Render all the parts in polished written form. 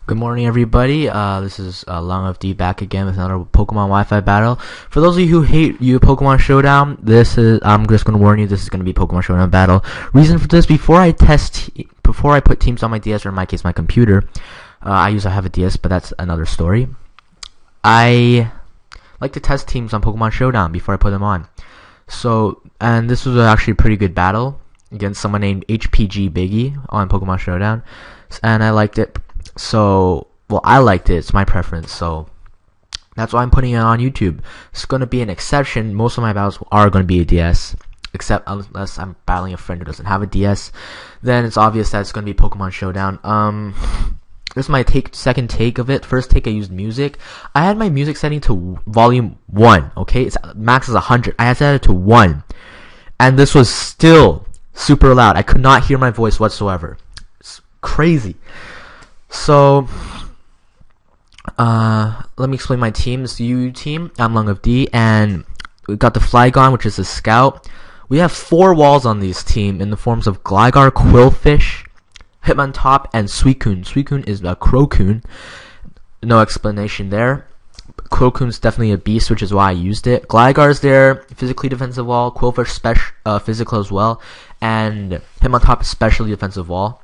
Good morning, everybody. This is Lungofd back again with another Pokemon Wi-Fi battle. For those of you who hate Pokemon Showdown, I'm just gonna warn you. This is gonna be Pokemon Showdown battle. Reason for this: before I put teams on my DS, or in my case, my computer, I have a DS, but that's another story. I like to test teams on Pokemon Showdown before I put them on. And this was actually a pretty good battle against someone named HPG Biggy on Pokemon Showdown, and I liked it. I liked it. It's my preference, so that's why I'm putting it on YouTube. It's going to be an exception. Most of my battles are going to be a DS, except unless I'm battling a friend who doesn't have a DS. Then it's obvious that it's going to be Pokemon Showdown. This is my second take of it. First take, I used music. I had my music setting to volume 1, okay? It's max is 100. I had set it to 1. And this was still super loud. I could not hear my voice whatsoever. It's crazy. So, let me explain my team. It's the UU team. I'm Lungofd, and we got the Flygon, which is a scout. We have 4 walls on this team in the forms of Gligar, Quillfish, Hitmontop, and Suicune. Suicune is a Crocoon. No explanation there. Crocoon's definitely a beast, which is why I used it. Gligar's there, physically defensive wall. Quillfish, physical as well. And Hitmontop, especially defensive wall.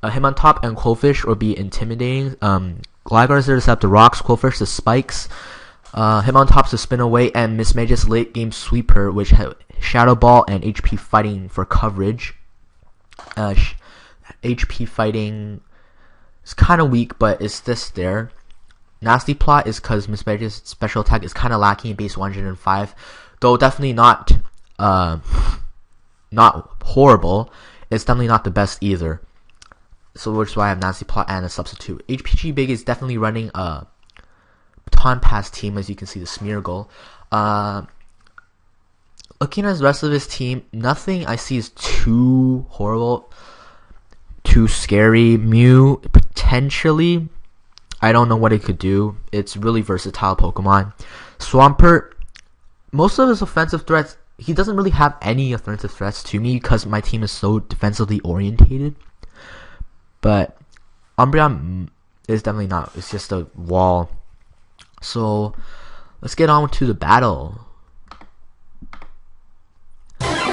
Hitmontop and Quillfish will be intimidating. Gligar's there to set up the rocks, Quillfish the spikes, Hitmontop's to spin away, and Miss Mage's late game sweeper, which has Shadow Ball and HP fighting for coverage. HP fighting is kind of weak, but it's this there. Nasty Plot is because Miss Mage's special attack is kind of lacking in base 105, though definitely not horrible. It's definitely not the best either. So which is why I have Nasty Plot and a substitute. HPG Big is definitely running a Baton Pass team, as you can see the Smeargle. Looking at the rest of his team, nothing I see is too horrible, too scary. Mew, potentially. I don't know what it could do. It's really versatile Pokemon. Swampert, most of his offensive threats, he doesn't really have any offensive threats to me because my team is so defensively orientated. But Umbreon is definitely not. It's just a wall. So let's get on to the battle.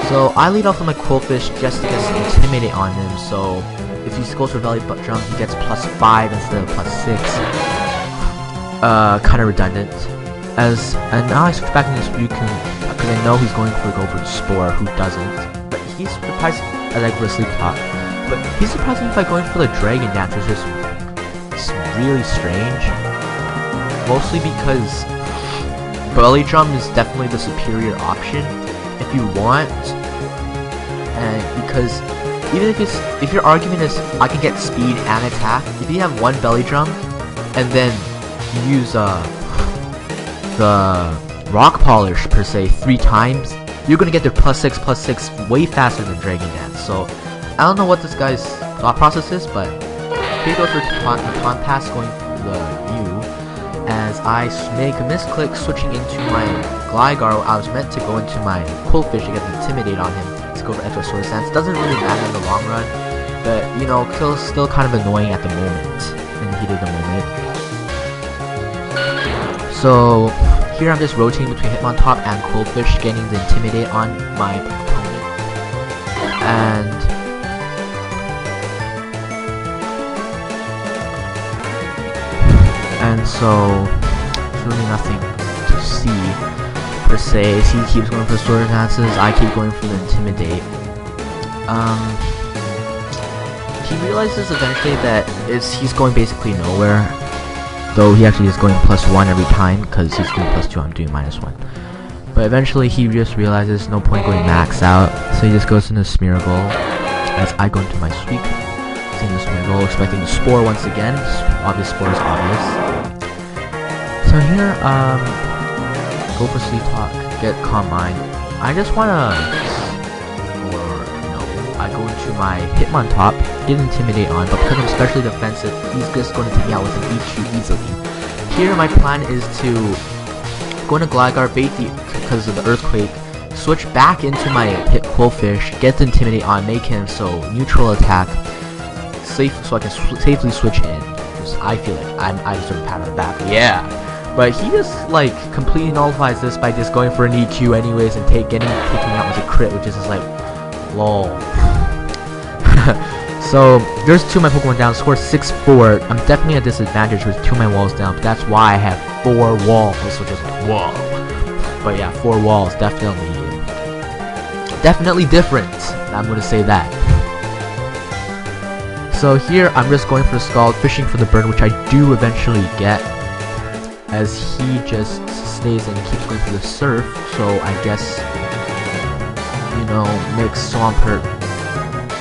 So I lead off with my Quillfish just to get some Intimidate on him. So if he goes for Belly Drum, he gets +5 instead of +6. Kind of redundant. And now I switch back into Suicune because I know he's going to go for the Spore. Who doesn't? But he's surprised as I go to Sleep Talk. But he's surprising if I go in for the Dragon Dance, which is really strange. Mostly because Belly Drum is definitely the superior option if you want. And because even if your argument is I can get speed and attack, if you have one Belly Drum and then you use the Rock Polish per se 3 times, you're gonna get the +6/+6 way faster than Dragon Dance. So I don't know what this guy's thought process is, but he goes for Taunt Pass going for the U. As I make a misclick switching into my Gligar, I was meant to go into my Quillfish to get the Intimidate on him to go for extra Sword Stance. Doesn't really matter in the long run, but you know, Kill's still kind of annoying at the moment, in the heat of the moment. So here I'm just rotating between Hitmontop and Quillfish, getting the Intimidate on my opponent. And so there's really nothing to see per se. He keeps going for Sword Dances, I keep going for the Intimidate. He realizes eventually that he's going basically nowhere, though he actually is going +1 every time because he's doing +2, I'm doing -1. But eventually he just realizes no point going max out, so he just goes into Smeargle as I go into my Suicune. Seeing the Smeargle, expecting the Spore once again. Obvious Spore is obvious. So here, go for Sleep Talk, get Calm Mind. I just wanna, I go into my Hitmontop, get Intimidate on, but because I'm specially defensive, he's just going to take me out with an EQ easily. Here my plan is to go into Gligar, bait because of the Earthquake, switch back into my hit Quillfish, get the Intimidate on, make him so neutral attack, safe, so I can safely switch in. Just I feel like I deserve a pat on the back. Yeah. But he just like completely nullifies this by just going for an EQ anyways and taking out with a crit, which is just like lol. So there's 2 of my Pokemon down, score 6-4. I'm definitely at a disadvantage with 2 of my walls down, but that's why I have 4 walls, which is whoa. But yeah, 4 walls, definitely different. I'm gonna say that. So here I'm just going for the Scald, fishing for the burn, which I do eventually get, as he just stays and keeps going for the Surf. So I guess, you know, makes Swampert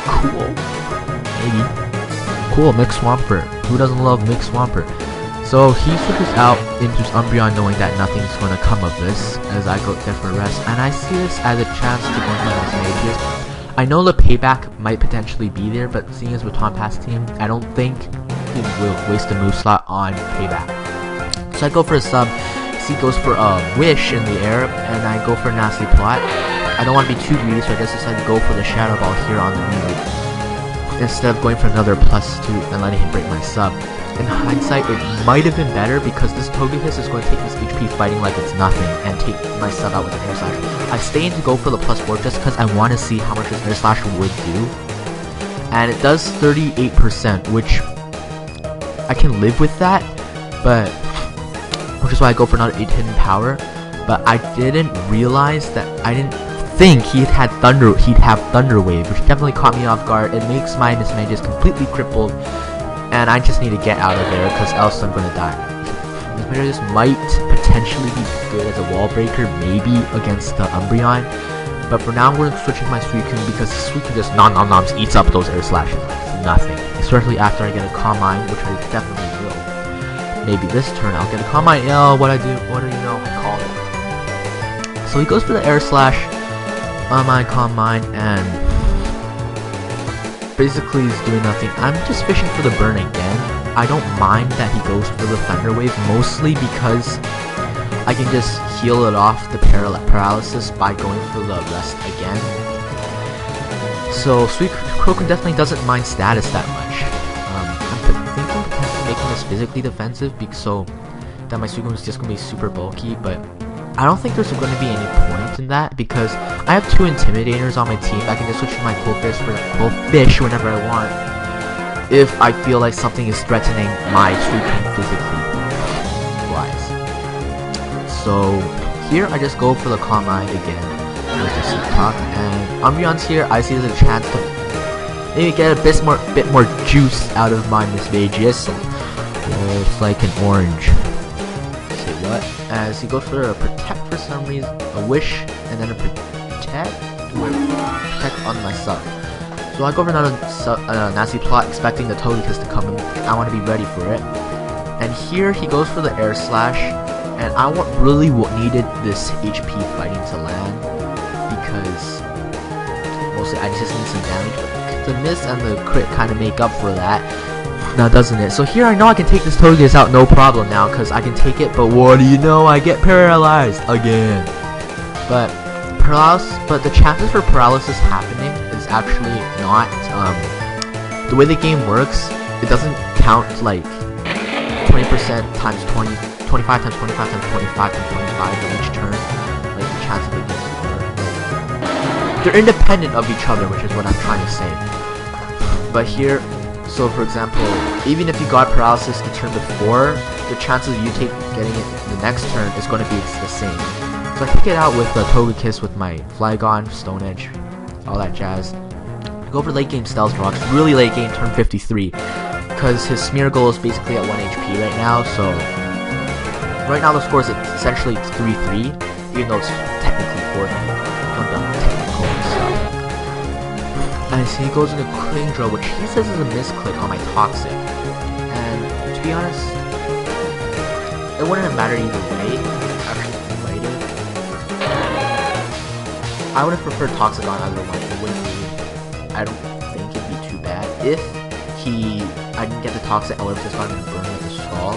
cool. Maybe. Cool, Mix Swampert. Who doesn't love Mix Swampert? So he switches out into Umbreon, knowing that nothing's going to come of this, as I go there for a rest. And I see this as a chance to go into those mages. I know the payback might potentially be there, but seeing as with Tom Pass team, I don't think he will waste a move slot on payback. So I go for a sub. He goes for a Wish in the air, and I go for a Nasty Plot. I don't want to be too greedy, so I just decide to go for the Shadow Ball here on the move, instead of going for another +2 and letting him break my sub. In hindsight, it might have been better because this Togekiss is going to take this HP fighting like it's nothing and take my sub out with an Air Slash. I stay in to go for the +4 just because I want to see how much this Air Slash would do. And it does 38%, which I can live with that, but which is why I go for another 8 hidden power. But I didn't realize that I didn't think he'd have Thunder Wave, which definitely caught me off guard. It makes my Mismagius completely crippled, and I just need to get out of there because else I'm gonna die. Mismagius might potentially be good as a wall breaker, maybe against the Umbreon, but for now we're switching my Suicune because Suicune just noms eats up those Air Slashes like nothing. Especially after I get a Calm Mind, which I definitely will. Maybe this turn I'll get a Calm Mind. What do you know? I call it. So he goes for the Air Slash on my Calm Mind and basically is doing nothing. I'm just fishing for the burn again. I don't mind that he goes for the Thunder Wave, mostly because I can just heal it off the paralysis by going for the rest again. So Suicune definitely doesn't mind status that much. I'm thinking potentially making this physically defensive so that my Suicune is just going to be super bulky, but I don't think there's going to be any point in that because I have 2 Intimidators on my team. I can just switch to my Cool Fish whenever I want if I feel like something is threatening my Suicune physically wise. So here I just go for the Calm Mind again with the Seek Talk, and Umbreon's here. I see there's a chance to maybe get a bit more juice out of my Mismagius. It's like an orange. As he goes for a Protect for some reason, a Wish, and then a Protect on my sub. So I go for another Nasty Plot, expecting the Togekiss to come in. I want to be ready for it. And here he goes for the Air Slash, and I really needed this HP fighting to land because mostly I just need some damage. The miss and the crit kind of make up for that. Now doesn't it? So here I know I can take this Togekiss out no problem now because I can take it, but what do you know? I get paralyzed again. But the chances for paralysis happening is actually not the way the game works. It doesn't count like 20% times 20, 25 times 25 times 25 times 25 in each turn. Like the chance of it gets lower. They're independent of each other, which is what I'm trying to say. But here, so for example, even if you got paralysis the turn before, the chances of you getting it the next turn is going to be the same. So I take it out with the Togekiss with my Flygon, Stone Edge, all that jazz. I go for late game Stealth Rocks, really late game, turn 53, because his Smear Goal is basically at 1 HP right now, so right now the score is essentially 3-3, even though it's technically 4-3. And so he goes into Kingdra, which he says is a misclick on my Toxic. And to be honest, it wouldn't have mattered either way. Actually, later, I would have preferred Toxic on either one. It wouldn't be. I don't think it'd be too bad. If I didn't get the Toxic, I would have just gone and burned with the Skull.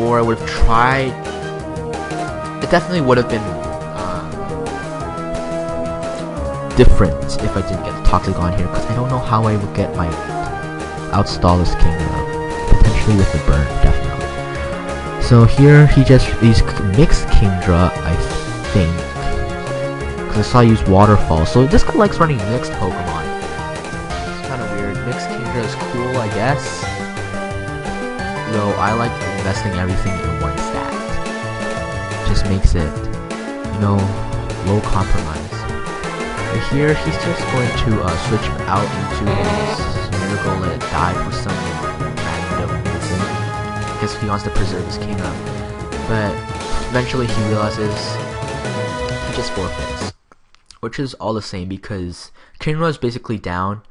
Or I would have tried. It definitely would have been different if I didn't get the Toxic on here, because I don't know how I would get my outstall this Kingdra, potentially with the burn, definitely. So here he's mixed Kingdra, I think, because I saw he use Waterfall. So this guy likes running mixed Pokemon. It's kind of weird. Mixed Kingdra is cool, I guess. Though I like investing everything in one stat. Just makes it, you know, low compromise. But here he's just going to switch out into his Miracle, let it die for some random reason. I guess he wants to preserve his kingdom. But eventually he realizes he just forfeits, which is all the same because Kingdra is basically down.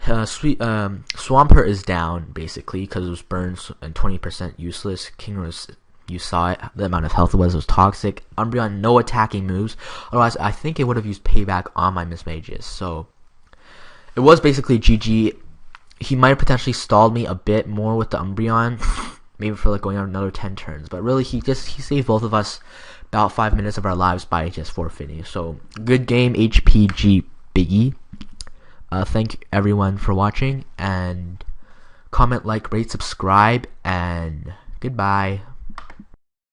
Swampert is down basically because it was burned and 20% useless. Kingdra's, you saw it, the amount of health it was toxic. Umbreon, no attacking moves. Otherwise, I think it would have used payback on my Mismagius. So it was basically GG. He might have potentially stalled me a bit more with the Umbreon, maybe for like going on another 10 turns. But really, he saved both of us about 5 minutes of our lives by just forfeiting. So good game, HPG Biggy. Thank everyone for watching, and comment, like, rate, subscribe, and goodbye.